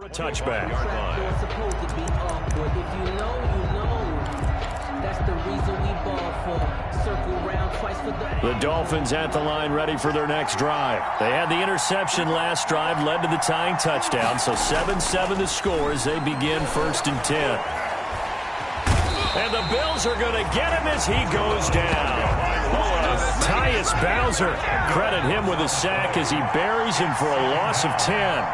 Touchback. Supposed to be awkward. If you know, you know. That's the reason we ball for. Circle round twice for The Dolphins at the line ready for their next drive. They had the interception last drive, led to the tying touchdown. So 7-7 the score as they begin 1st and 10. And the Bills are going to get him as he goes down. Tyus Bowser, credit him with a sack as he buries him for a loss of 10.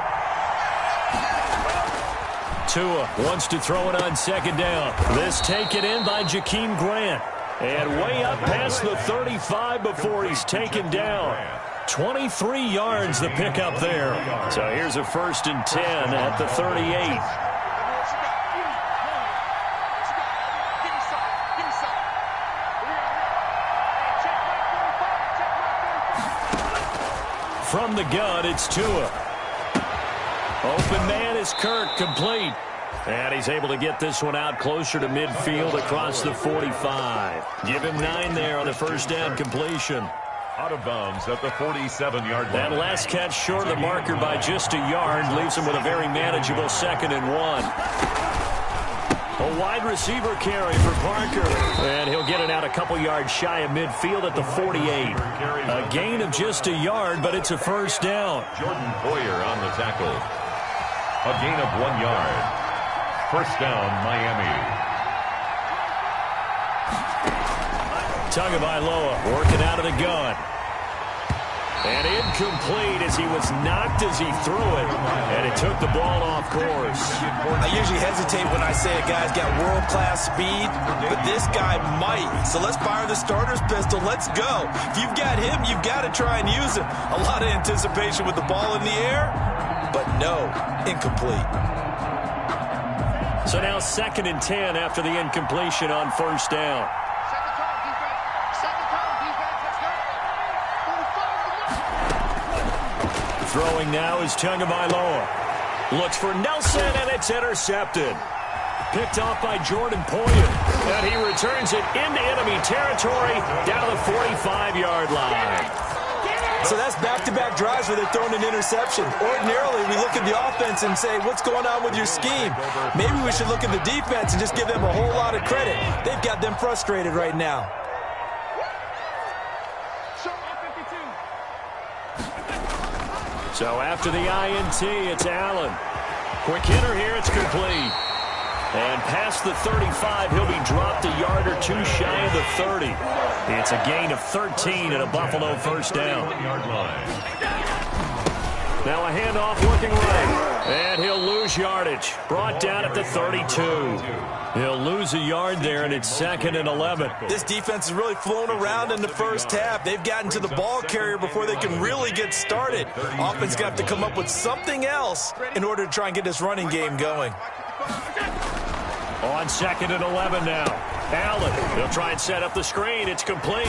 Tua wants to throw it on 2nd down. This taken in by Jakeem Grant. And way up past the 35 before he's taken down. 23 yards the pickup there. So here's a 1st and 10 at the 38. From the gun, it's Tua. Open man is Kirk, complete. And he's able to get this one out closer to midfield across the 45. Give him 9 there on the 1st down completion. Out of bounds at the 47-yard line. That last catch short of the marker by just a yard leaves him with a very manageable 2nd and 1. A wide receiver carry for Parker. And he'll get it out a couple yards shy of midfield at the 48. A gain of just a yard, but it's a 1st down. Jordan Boyer on the tackle. A gain of 1 yard. 1st down, Miami. Tagovailoa working out of the gun. And incomplete as he was knocked as he threw it. And it took the ball off course. I usually hesitate when I say a guy's got world-class speed, but this guy might. So let's fire the starter's pistol. Let's go. If you've got him, you've got to try and use him. A lot of anticipation with the ball in the air, but no, incomplete. So now 2nd and 10 after the incompletion on 1st down. Throwing now is Tagovailoa. Looks for Nelson, and it's intercepted. Picked off by Jordan Poyer. And he returns it into enemy territory down the 45-yard line. So that's back-to-back drives where they're throwing an interception. Ordinarily, we look at the offense and say, what's going on with your scheme? Maybe we should look at the defense and just give them a whole lot of credit. They've got them frustrated right now. So after the INT, it's Allen. Quick hitter here, it's complete. And past the 35, he'll be dropped a yard or 2 shy of the 30. It's a gain of 13 and a Buffalo 1st down. Now a handoff looking right. And he'll lose yardage. Brought down at the 32. He'll lose a yard there, and it's 2nd and 11. This defense is really flown around in the 1st half. They've gotten to the ball carrier before they can really get started. Offense going to have to come up with something else in order to try and get this running game going. On 2nd and 11 now. Allen, they'll try and set up the screen. It's complete.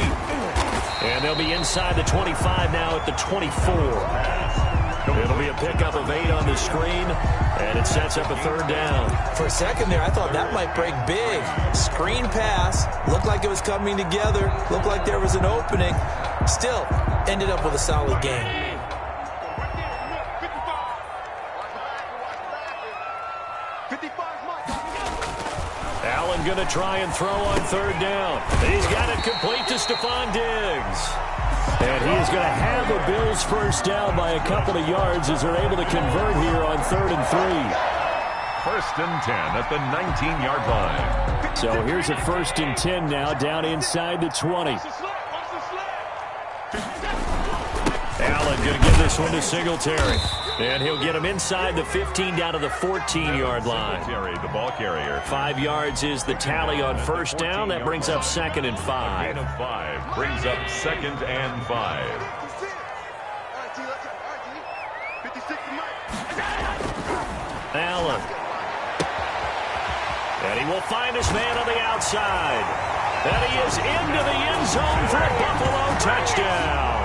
And they'll be inside the 25 now at the 24. It'll be a pickup of 8 on the screen, and it sets up a 3rd down. For a second there, I thought that might break big. Screen pass, looked like it was coming together, looked like there was an opening. Still, ended up with a solid game. Allen going to try and throw on 3rd down. He's got it complete to Stephon Diggs. And he is going to have a Bills 1st down by a couple of yards as they're able to convert here on 3rd and 3. 1st and 10 at the 19-yard line. So here's a 1st and 10 now down inside the 20. Allen going to give this one to Singletary. And he'll get him inside the 15 down to the 14-yard line. The ball carrier. 5 yards is the tally on 1st down. That brings up 2nd and 5. 5 brings up 2nd and 5. Allen. And he will find his man on the outside. And he is into the end zone for a Buffalo touchdown.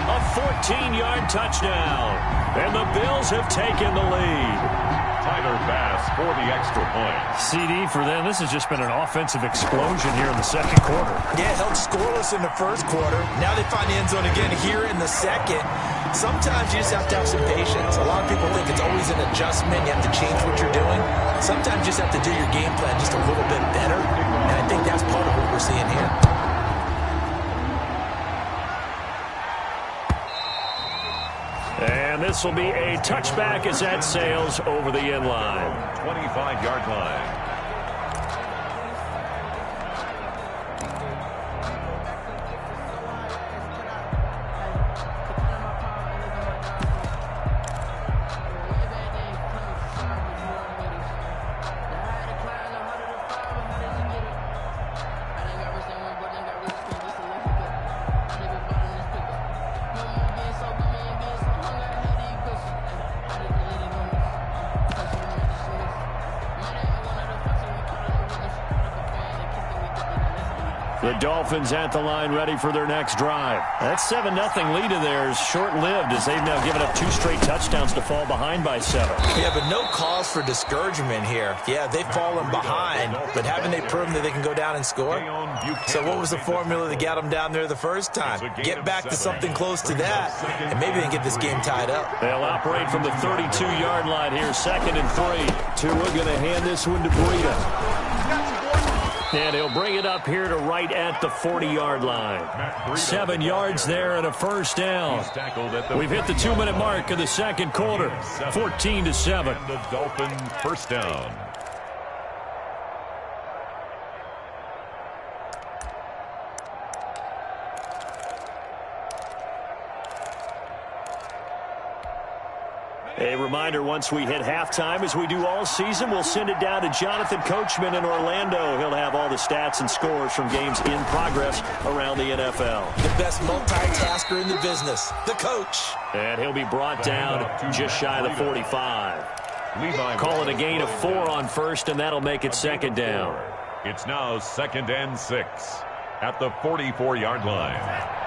A 14-yard touchdown. And the Bills have taken the lead. Tyler Bass for the extra point. CD for them. This has just been an offensive explosion here in the 2nd quarter. Yeah, held scoreless in the 1st quarter. Now they find the end zone again here in the 2nd. Sometimes you just have to have some patience. A lot of people think it's always an adjustment. You have to change what you're doing. Sometimes you just have to do your game plan just a little bit better. And I think that's part of what we're seeing here. And this will be a touchback as that sails over the end line. 25-yard line. The Dolphins at the line ready for their next drive. That 7-0 lead of theirs short-lived as they've now given up 2 straight touchdowns to fall behind by 7. Yeah, but no cause for discouragement here. Yeah, they've fallen behind, but haven't they proven that they can go down and score? So what was the formula that got them down there the first time? Get back to something close to that, and maybe they can get this game tied up. They'll operate from the 32-yard line here, 2nd and 3. Tua going to hand this one to Breida. And he'll bring it up here to right at the 40-yard line. 7 yards there and a first down. We've hit the 2-minute mark of the second quarter. 14-7. The Dolphin first down. A reminder, once we hit halftime, as we do all season, we'll send it down to Jonathan Coachman in Orlando. He'll have all the stats and scores from games in progress around the NFL. The best multitasker in the business, the coach. And he'll be brought down just shy of the 45. Call it a gain of 4 on first, and that'll make it 2nd down. It's now 2nd and 6 at the 44-yard line.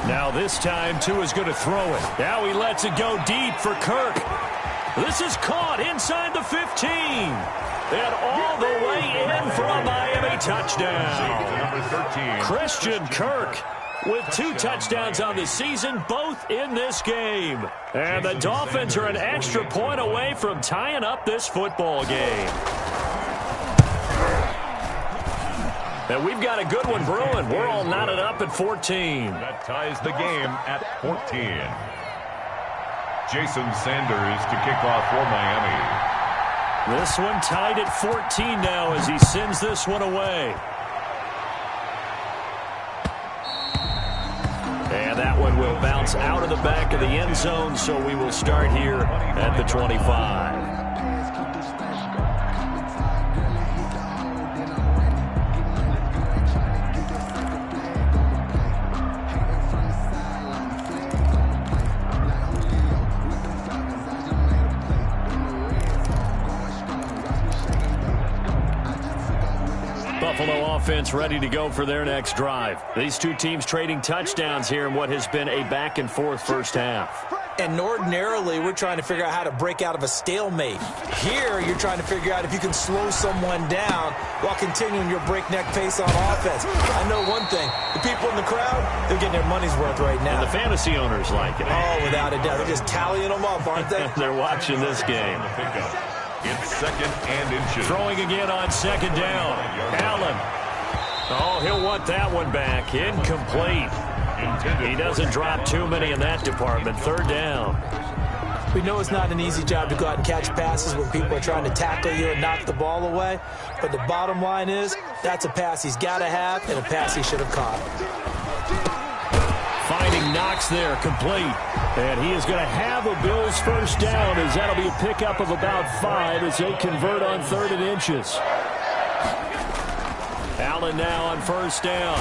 Now this time, Tua's going to throw it. Now he lets it go deep for Kirk. This is caught inside the 15. And all the way in for a Miami touchdown. Number 13. Christian Kirk with 2 touchdowns on the season, both in this game. And the Dolphins are an extra point away from tying up this football game. And we've got a good one brewing. We're all knotted up at 14. That ties the game at 14. Jason Sanders to kick off for Miami. This one tied at 14 now as he sends this one away. And that one will bounce out of the back of the end zone, so we will start here at the 25. Buffalo offense ready to go for their next drive. These two teams trading touchdowns here in what has been a back-and-forth first half. And ordinarily, we're trying to figure out how to break out of a stalemate. Here, you're trying to figure out if you can slow someone down while continuing your breakneck pace on offense. I know one thing. The people in the crowd, they're getting their money's worth right now. And the fantasy owners like it. Oh, without a doubt. They're just tallying them up, aren't they? They're watching this game. It's 2nd and inches. Throwing again on 2nd down. Allen. Oh, he'll want that one back. Incomplete. He doesn't drop too many in that department. 3rd down. We know it's not an easy job to go out and catch passes when people are trying to tackle you and knock the ball away. But the bottom line is, that's a pass he's got to have and a pass he should have caught. Finding Knox there, complete. And he is going to have a Bills first down as that'll be a pickup of about 5 as they convert on 3rd and inches. Allen now on first down.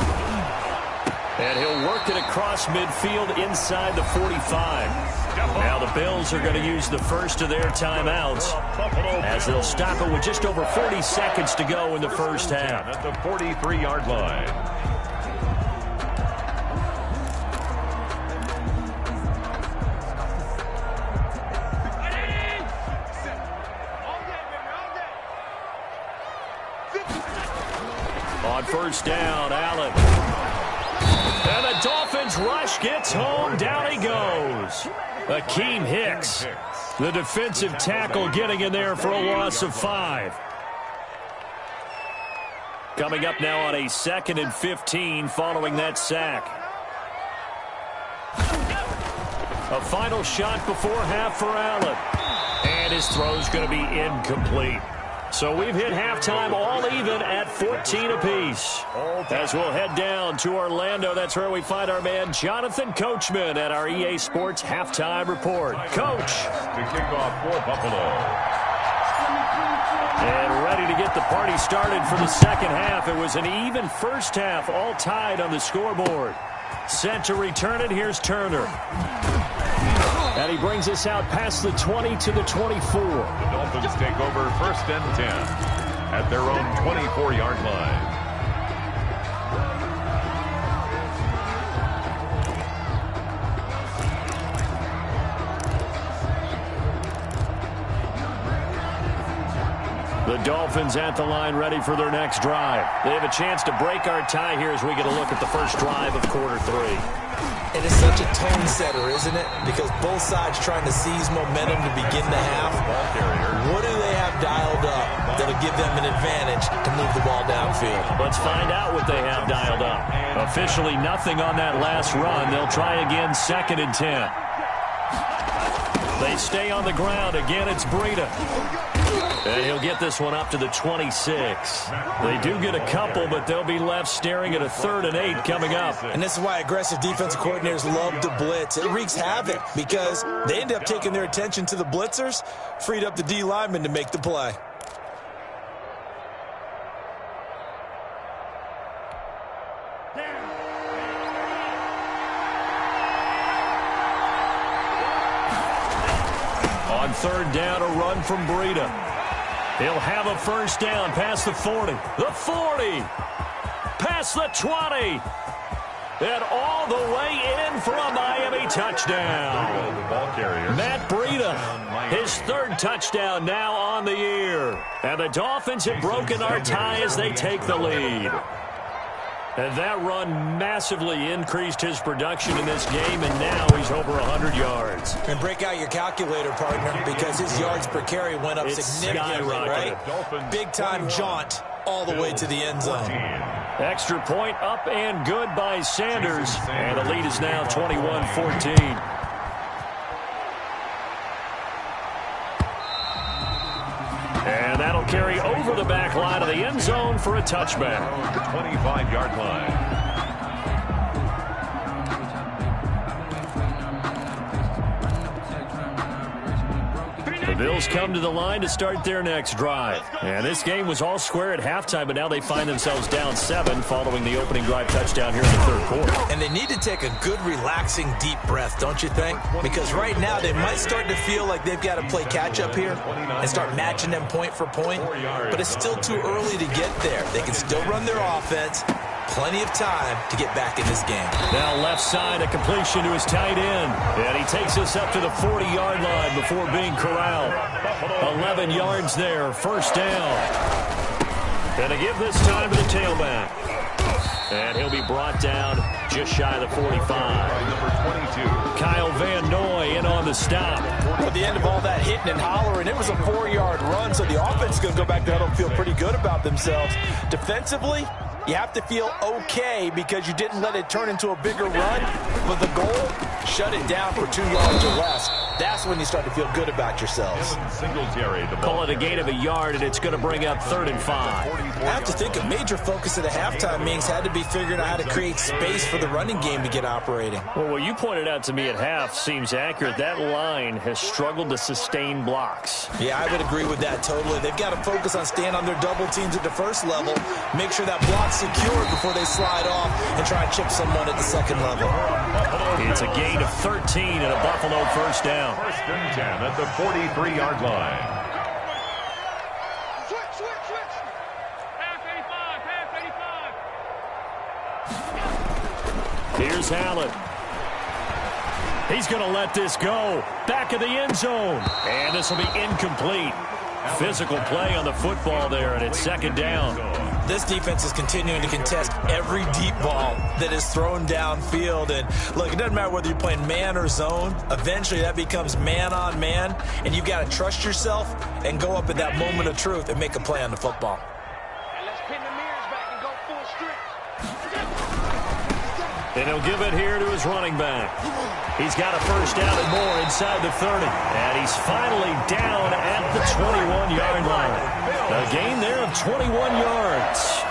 And he'll work it across midfield inside the 45. Now the Bills are going to use the first of their timeouts as they'll stop it with just over 40 seconds to go in the first half. At the 43-yard line. On first down, Allen. And the Dolphins rush gets home. Down he goes. Akeem Hicks, the defensive tackle, getting in there for a loss of 5. Coming up now on a 2nd and 15 following that sack. A final shot before half for Allen. And his throw's going to be incomplete. So we've hit halftime all even at 14 apiece. As we'll head down to Orlando, that's where we find our man Jonathan Coachman at our EA Sports Halftime Report. Coach. The kickoff for Buffalo. And ready to get the party started for the second half. It was an even first half, all tied on the scoreboard. Set to return it, here's Turner. And he brings us out past the 20 to the 24. The Dolphins take over 1st and 10 at their own 24-yard line. The Dolphins at the line ready for their next drive. They have a chance to break our tie here as we get a look at the first drive of quarter 3. And it's such a tone setter, isn't it? Because both sides trying to seize momentum to begin the half. What do they have dialed up that'll give them an advantage to move the ball downfield? Let's find out what they have dialed up. Officially nothing on that last run. They'll try again 2nd and 10. They stay on the ground. Again, it's Breida. And he'll get this one up to the 26. They do get a couple, but they'll be left staring at a 3rd and 8 coming up. And this is why aggressive defensive coordinators love to blitz. It wreaks havoc because they end up taking their attention to the blitzers, freed up the D lineman to make the play. On 3rd down, a run from Breida. He'll have a first down past the 40. The 40. Past the 20. And all the way in for a Miami touchdown. Matt Breida, his 3rd touchdown now on the year. And the Dolphins have broken our tie as they take the lead. And that run massively increased his production in this game, and now he's over 100 yards. And break out your calculator, partner, because his yards per carry went up significantly, right? Big-time jaunt all the way to the end zone. Extra point up and good by Sanders, and the lead is now 21-14. And that'll carry over the back line of the end zone for a touchback. 25-yard line. The Bills come to the line to start their next drive. And this game was all square at halftime, but now they find themselves down 7 following the opening drive touchdown here in the 3rd quarter. And they need to take a good, relaxing, deep breath, don't you think? Because right now they might start to feel like they've got to play catch-up here and start matching them point for point. But it's still too early to get there. They can still run their offense. Plenty of time to get back in this game. Now left side, a completion to his tight end. And he takes us up to the 40-yard line before being corralled. 11 yards there, first down. And to give this time to the tailback. And he'll be brought down just shy of the 45. Number 22. Kyle Van Noy in on the stop. At the end of all that hitting and hollering, it was a 4-yard run, so the offense is going to go back there and feel pretty good about themselves. Defensively, you have to feel okay because you didn't let it turn into a bigger run. But the goal, shut it down for 2 yards or less. That's when you start to feel good about yourselves. Call it a gain of a yard, and it's going to bring up 3rd and 5. I have to think a major focus of the halftime meetings had to be figuring out how to create space for the running game to get operating. Well, what you pointed out to me at half seems accurate. That line has struggled to sustain blocks. Yeah, I would agree with that totally. They've got to focus on staying on their double teams at the first level, make sure that block's secured before they slide off and try and chip someone at the second level. It's a gain of 13 and a Buffalo first down. 1st and 10 at the 43-yard line. Switch. Pass 85. Here's Allen. He's going to let this go. Back of the end zone. And this will be incomplete. Physical play on the football there, and it's 2nd down. This defense is continuing to contest every deep ball that is thrown downfield. And look, it doesn't matter whether you're playing man or zone. Eventually, that becomes man on man, and you've got to trust yourself and go up at that moment of truth and make a play on the football. And let's pin the mirrors back and go full strength. And he'll give it here to his running back. He's got a first down and more inside the 30. And he's finally down at the 21-yard line. A gain there of 21 yards.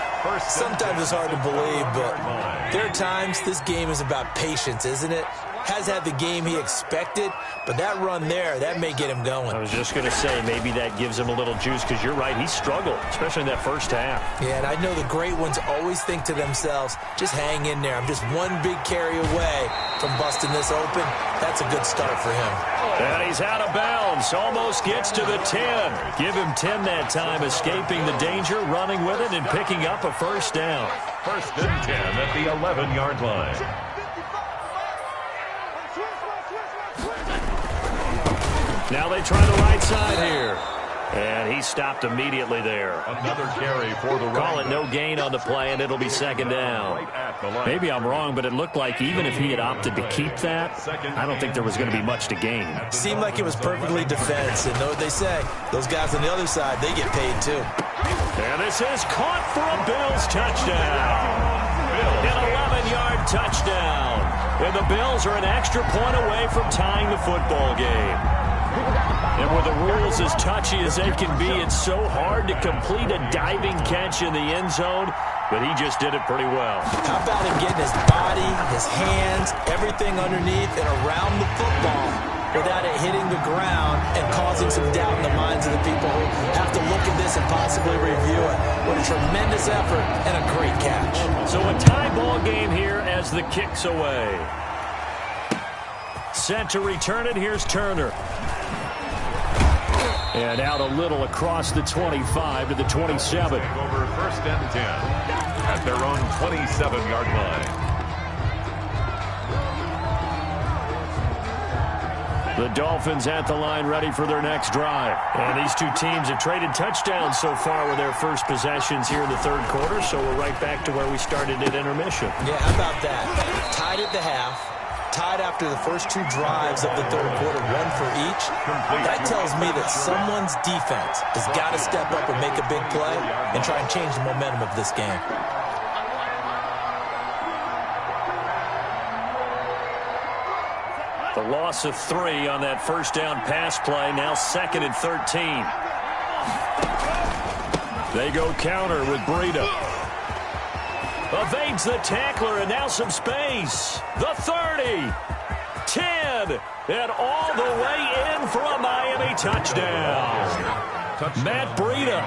Sometimes it's hard to believe, but there are times this game is about patience, isn't it? Has had the game he expected, but that run there, that may get him going. I was just going to say, maybe that gives him a little juice, because you're right, he struggled, especially in that first half. Yeah, and I know the great ones always think to themselves, just hang in there. I'm just one big carry away from busting this open. That's a good start for him. And he's out of bounds, almost gets to the 10. Give him 10 that time, escaping the danger, running with it, and picking up a first down. First and 10 at the 11-yard line. Now they try the right side here. And he stopped immediately there. Another carry for the Call it no gain on the play, and it'll be second down. Maybe I'm wrong, but it looked like even if he had opted to keep that, I don't think there was going to be much to gain. Seemed like it was perfectly defensive. And know what they say? Those guys on the other side, they get paid too. And this is caught for a Bills touchdown. An 11-yard touchdown. And the Bills are an extra point away from tying the football game. And with the rules as touchy as they can be, it's so hard to complete a diving catch in the end zone, but he just did it pretty well. How about him getting his body, his hands, everything underneath and around the football without it hitting the ground and causing some doubt in the minds of the people who have to look at this and possibly review it. What a tremendous effort and a great catch. So a tie ball game here as the kick's away. Set to return it, here's Turner. And out a little across the 25 to the 27. Over first and 10 at their own 27-yard line. The Dolphins at the line ready for their next drive. And these two teams have traded touchdowns so far with their first possessions here in the third quarter, so we're right back to where we started at intermission. Yeah, how about that? Tied at the half. Tied after the first two drives of the third quarter, one for each. That tells me that someone's defense has got to step up and make a big play and try and change the momentum of this game. The loss of 3 on that first down pass play, now second and 13. They go counter with Breida. Evades the tackler, and now some space. The 30, 10, and all the way in for a Miami touchdown. Matt Breida,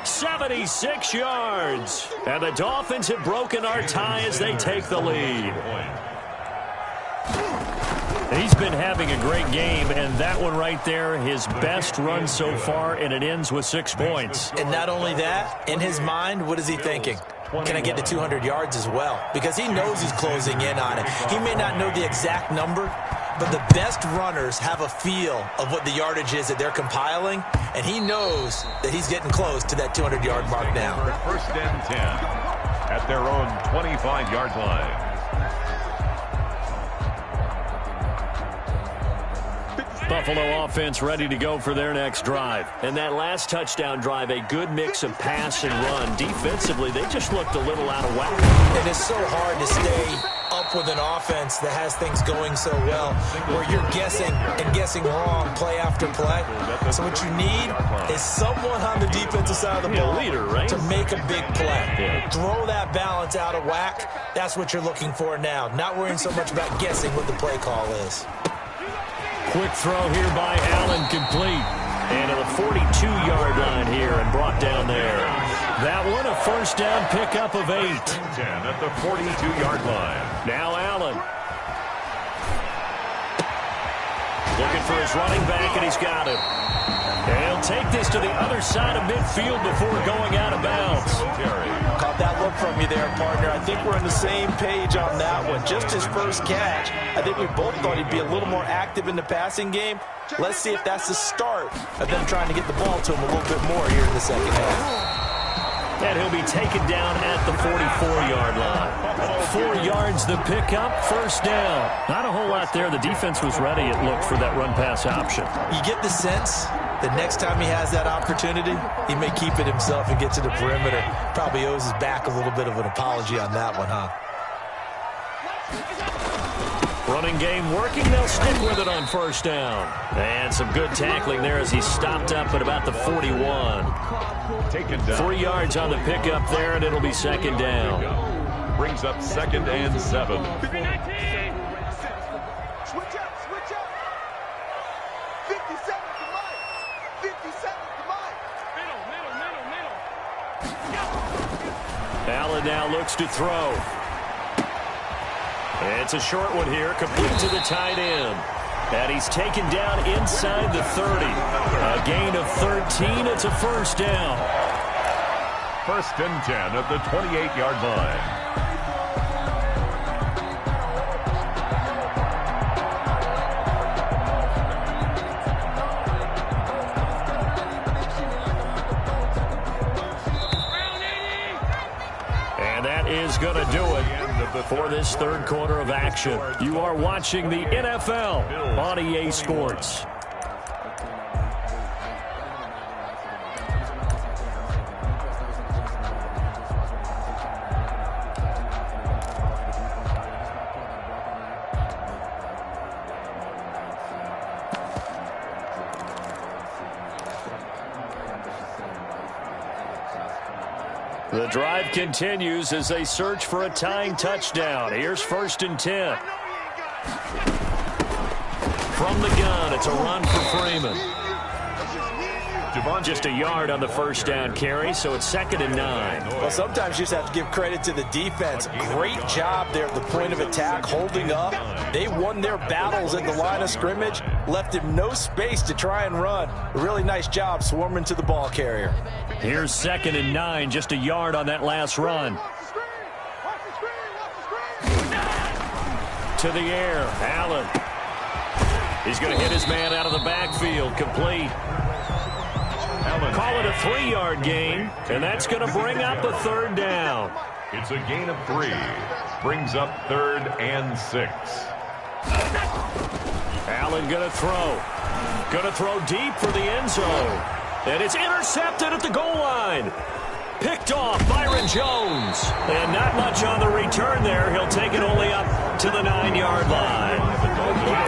76 yards. And the Dolphins have broken our tie as they take the lead. He's been having a great game, and that one right there, his best run so far, and it ends with 6 points. And not only that, in his mind, what is he thinking? Can I get to 200 yards as well? Because he knows he's closing in on it. He may not know the exact number, but the best runners have a feel of what the yardage is that they're compiling, and he knows that he's getting close to that 200-yard mark now. First and 10 at their own 25-yard line. Buffalo offense ready to go for their next drive. And that last touchdown drive, a good mix of pass and run. Defensively, they just looked a little out of whack. It is so hard to stay up with an offense that has things going so well, where you're guessing and guessing wrong play after play. So what you need is someone on the defensive side of the ball leader, right? to make a big play. Yeah. Throw that balance out of whack. That's what you're looking for now. Not worrying so much about guessing what the play call is. Quick throw here by Allen, complete. And to the 42-yard line here and brought down there. That one a first down pickup of 8. 10 at the 42-yard line. Now Allen. Looking for his running back, and he's got him. And he'll take this to the other side of midfield before going out of bounds. Caught that look from you there, partner. I think we're on the same page on that one. Just his first catch. I think we both thought he'd be a little more active in the passing game. Let's see if that's the start of them trying to get the ball to him a little bit more here in the second half. And he'll be taken down at the 44-yard line. 4 yards the pickup, first down. Not a whole lot there. The defense was ready, it looked, for that run-pass option. You get the sense that next time he has that opportunity, he may keep it himself and get to the perimeter. Probably owes his back a little bit of an apology on that one, huh? Running game working. They'll stick with it on first down. And some good tackling there as he stopped up at about the 41. 3 yards on the pickup there, and it'll be second down. Brings up 2nd and 7. Switch up. 50 seconds to Mike. 50 seconds to Mike. Middle. Allen now looks to throw. It's a short one here, complete to the tight end. And he's taken down inside the 30. A gain of 13. It's a first down. 1st and 10 at the 28-yard line. Is going to do it for this third quarter of action. You are watching the NFL on EA Sports. The drive continues as they search for a tying touchdown. Here's 1st and 10. From the gun, it's a run for Freeman. Just a yard on the first down carry, so it's 2nd and 9. Well, sometimes you just have to give credit to the defense. Great job there at the point of attack, holding up. They won their battles at the line of scrimmage, left him no space to try and run. A really nice job swarming to the ball carrier. Here's 2nd and 9, just a yard on that last run. To the air, Allen. He's going to hit his man out of the backfield, complete. Call it a 3-yard gain, and that's going to bring up a third down. It's a gain of 3. Brings up 3rd and 6. Allen going to throw. Going to throw deep for the end zone. And it's intercepted at the goal line. Picked off Byron Jones. And not much on the return there. He'll take it only up to the 9-yard line.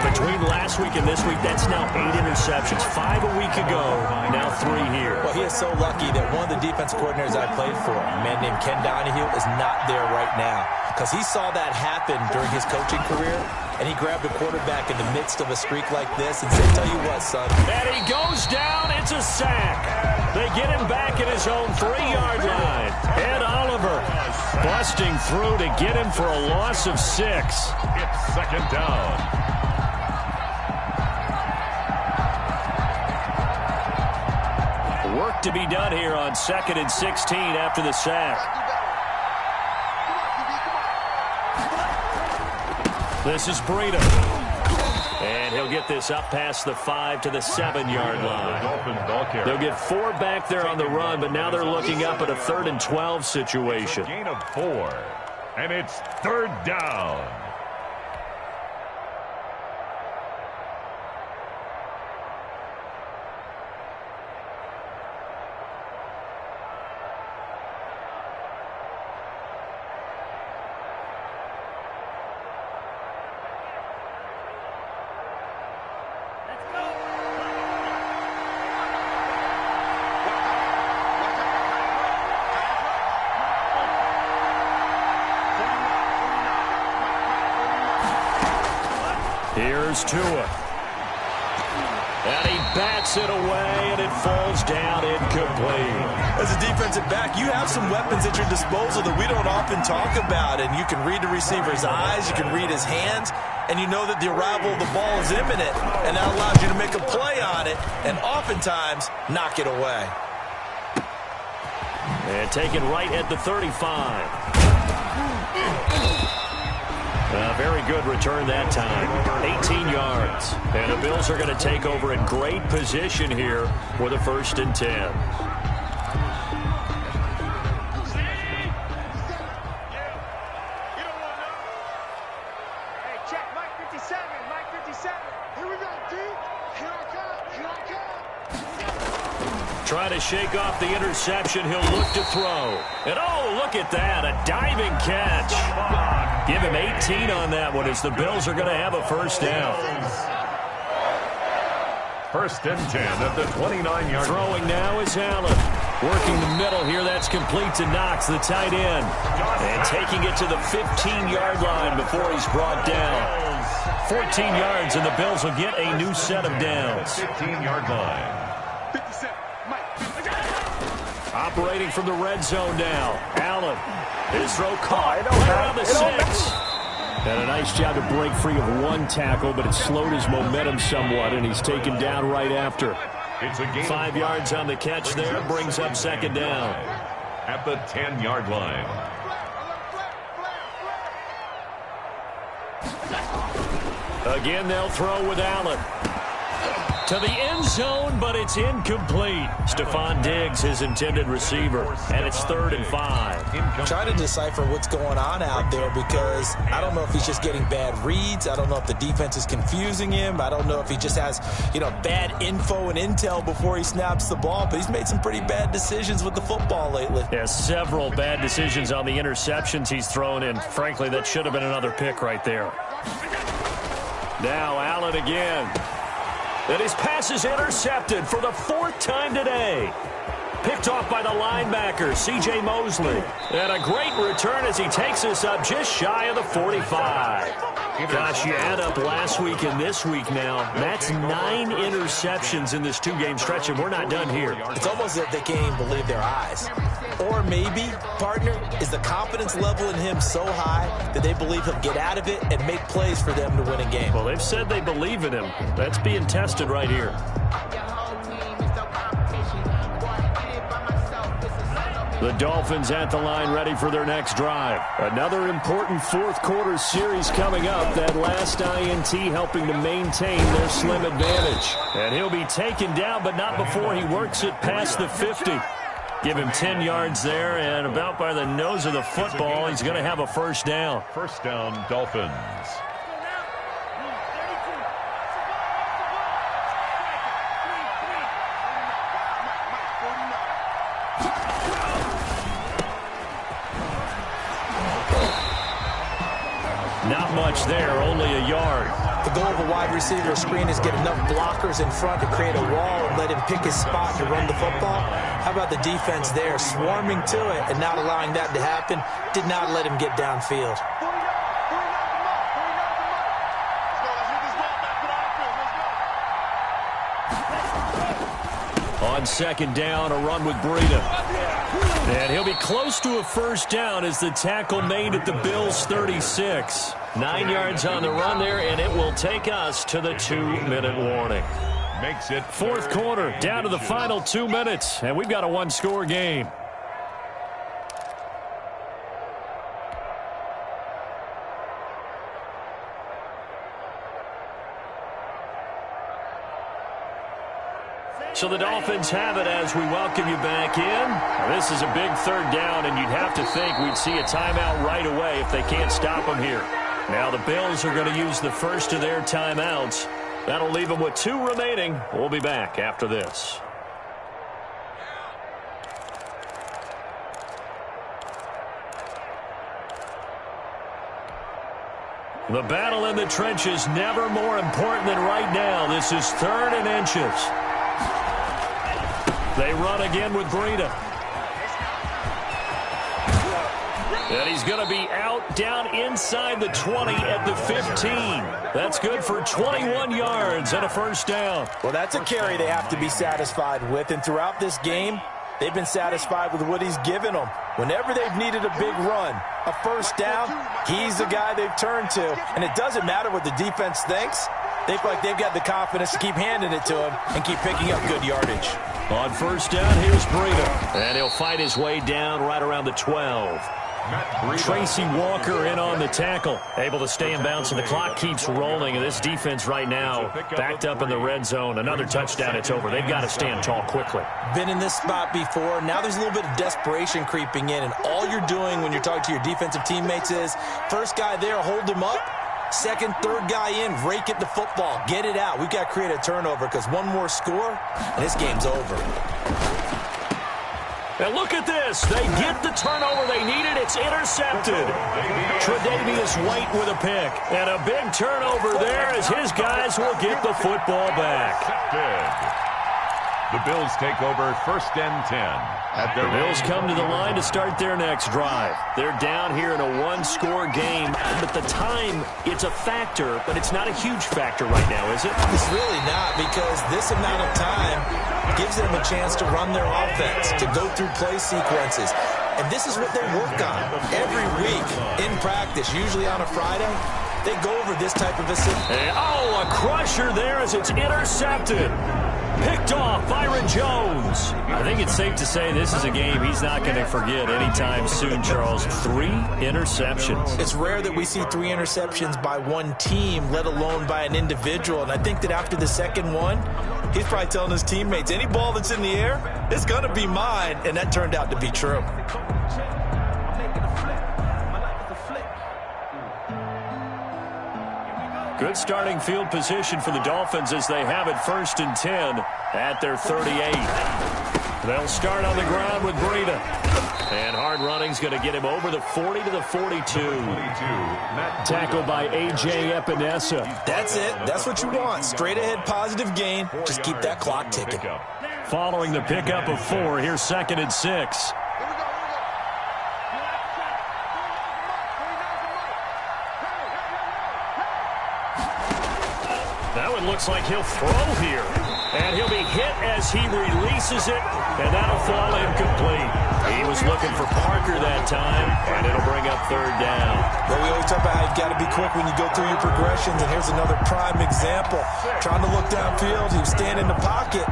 Between last week and this week, that's now 8 interceptions. 5 a week ago, now 3 here. Well, he is so lucky that one of the defense coordinators I played for, a man named Ken Donahue, is not there right now. Because he saw that happen during his coaching career, and he grabbed a quarterback in the midst of a streak like this and said, tell you what, son. And he goes down. It's a sack. They get him back at his own 3-yard line. Ed Oliver busting through to get him for a loss of 6. It's 2nd down. Work to be done here on 2nd and 16 after the sack. This is Breida. And he'll get this up past the 5 to the 7-yard line. They'll get 4 back there on the run, but now they're looking up at a 3rd and 12 situation. Gain of 4, and it's 3rd down. Here's Tua. And he bats it away, and it falls down incomplete. As a defensive back, you have some weapons at your disposal that we don't often talk about, and you can read the receiver's eyes, you can read his hands, and you know that the arrival of the ball is imminent, and that allows you to make a play on it, and oftentimes knock it away. And taken right at the 35. A very good return that time. 18 yards. And the Bills are going to take over in great position here with a 1st and 10. 57, Mike 57. Here we go, D. Here I come. Here I come. Trying to shake off the interception. He'll look to throw. And oh, look at that. A diving catch. Give him 18 on that one as the Bills are going to have a first down. First and 10 at the 29-yard. Throwing now is Allen. Working the middle here. That's complete to Knox, the tight end. And taking it to the 15-yard line before he's brought down. 14 yards, and the Bills will get a new set of downs. 15-yard line. 57, Mike. Operating from the red zone now. Allen. His throw caught right around the 6. And a nice job to break free of one tackle, but it slowed his momentum somewhat, and he's taken down right after. It's a gain 5 yards on the catch there, brings up second down. At the 10-yard line. Again, they'll throw with Allen. To the end zone, but it's incomplete. Stephon Diggs, his intended receiver, and it's 3rd and 5. Trying to decipher what's going on out there because I don't know if he's just getting bad reads. I don't know if the defense is confusing him. I don't know if he just has, bad info and intel before he snaps the ball. But he's made some pretty bad decisions with the football lately. Yeah, several bad decisions on the interceptions he's thrown in. Frankly, that should have been another pick right there. Now Allen again. And his pass is intercepted for the 4th time today. Picked off by the linebacker, C.J. Mosley. And a great return as he takes us up just shy of the 45. Gosh, you add up last week and this week now. That's 9 interceptions in this 2-game stretch, and we're not done here. It's almost as if they can't even believe their eyes. Or maybe, partner, is the confidence level in him so high that they believe he'll get out of it and make plays for them to win a game. Well, they've said they believe in him. That's being tested right here. The Dolphins at the line ready for their next drive. Another important fourth-quarter series coming up. That last INT helping to maintain their slim advantage. And he'll be taken down, but not before he works it past the 50. Give him 10 yards there, and about by the nose of the football, he's going to have a first down. First down, Dolphins. Not much there, only a yard. The goal of a wide receiver screen is get enough blockers in front to create a wall and let him pick his spot to run the football. How about the defense there, swarming to it and not allowing that to happen? Did not let him get downfield. On second down, a run with Breida. And he'll be close to a first down as the tackle made at the Bills' 36. 9 yards on the run there, and it will take us to the 2-minute warning. Makes it Fourth quarter, down to the final 2 minutes, and we've got a one-score game. So the Dolphins have it as we welcome you back in. This is a big 3rd down, and you'd have to think we'd see a timeout right away if they can't stop them here. Now the Bills are going to use the first of their timeouts. That'll leave them with 2 remaining. We'll be back after this. The battle in the trenches never more important than right now. This is 3rd and inches. They run again with Breida. And he's going to be out down inside the 20 at the 15. That's good for 21 yards and a first down. Well, that's a carry they have to be satisfied with. And throughout this game, they've been satisfied with what he's given them. Whenever they've needed a big run, a first down, he's the guy they've turned to. And it doesn't matter what the defense thinks. They feel like they've got the confidence to keep handing it to him and keep picking up good yardage. On first down, here's Breida. And he'll fight his way down right around the 12. Tracy Walker in on the tackle. Able to stay in bounds, and the clock keeps rolling. And this defense right now backed up in the red zone. Another touchdown, it's over. They've got to stand tall quickly. Been in this spot before. Now there's a little bit of desperation creeping in. And all you're doing when you're talking to your defensive teammates is, first guy there, hold him up. Second, third guy in, rake at the football. Get it out. We've got to create a turnover because one more score, and this game's over. And look at this. They get the turnover they needed. It's intercepted. Tre'Davious White with a pick. And a big turnover there as his guys will get the football back. The Bills take over 1st and 10. The Bills come to the line to start their next drive. They're down here in a one-score game, but the time, it's a factor, but it's not a huge factor right now, is it? It's really not, because this amount of time gives them a chance to run their offense, to go through play sequences. And this is what they work on every week in practice, usually on a Friday. They go over this type of a situation. Oh, a crusher there as it's intercepted. Picked off Byron Jones. I think it's safe to say this is a game he's not going to forget anytime soon, Charles. 3 interceptions. It's rare that we see 3 interceptions by one team, let alone by an individual. And I think that after the second one, he's probably telling his teammates, any ball that's in the air, it's going to be mine. And that turned out to be true. Good starting field position for the Dolphins as they have it 1st and 10 at their 38. They'll start on the ground with Breida. And hard running's going to get him over the 40 to the 42. Tackled by A.J. Epinesa. That's it. That's what you want. Straight ahead positive gain. Just keep that clock ticking. Following the pickup of 4, here's 2nd and 6. That one looks like he'll throw here. And he'll be hit as he releases it, and that'll fall incomplete. He was looking for Parker that time, and it'll bring up 3rd down. Well, we always talk about how you've got to be quick when you go through your progressions, and here's another prime example. Trying to look downfield, he was standing in the pocket,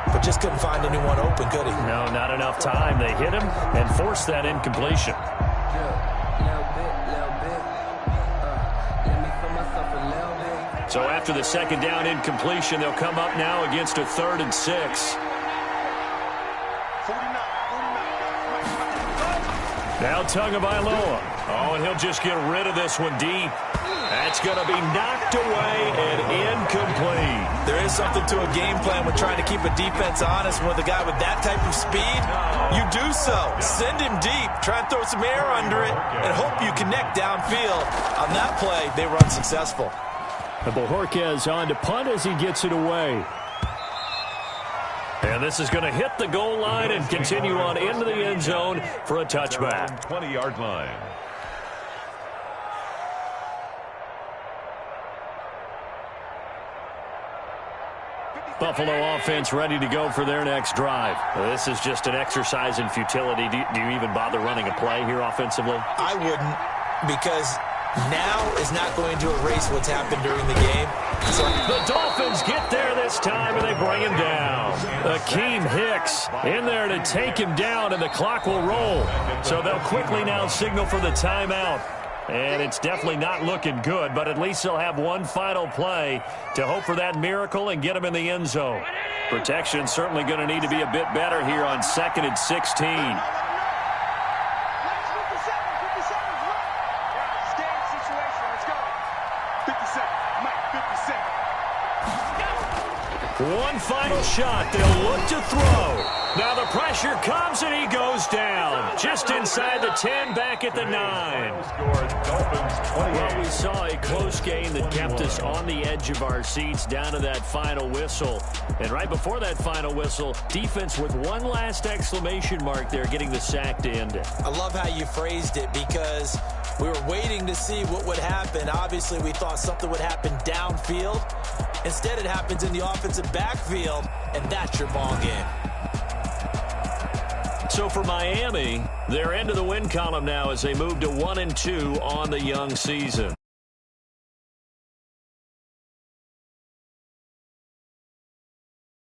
but just couldn't find anyone open, could he? No, not enough time. They hit him and forced that incompletion. So after the 2nd down incompletion, they'll come up now against a 3rd and 6. Now Tagovailoa. Oh, and he'll just get rid of this one deep. That's going to be knocked away and incomplete. There is something to a game plan with trying to keep a defense honest. With a guy with that type of speed, you do so. Send him deep. Try and throw some air under it and hope you connect downfield. On that play, they were unsuccessful. Bojorquez on to punt as he gets it away. And this is going to hit the goal line and continue on into the end zone for a touchback. 20-yard line. Buffalo offense ready to go for their next drive. This is just an exercise in futility. Do you even bother running a play here offensively? I wouldn't, because now is not going to erase what's happened during the game. So the Dolphins get there this time, and they bring him down. Akeem Hicks in there to take him down, and the clock will roll. So they'll quickly now signal for the timeout. And it's definitely not looking good, but at least they'll have one final play to hope for that miracle and get him in the end zone. Protection certainly going to need to be a bit better here on 2nd and 16. One final shot. They'll look to throw. Now the pressure comes, and he goes down. Just inside the 10, back at the 9. Well, we saw a close game that kept us on the edge of our seats down to that final whistle. And right before that final whistle, defense with one last exclamation mark there, getting the sack to end it. I love how you phrased it, because we were waiting to see what would happen. Obviously, we thought something would happen downfield. Instead, it happens in the offensive backfield, and that's your ball game. So for Miami, they're into the win column now as they move to 1-2 on the young season.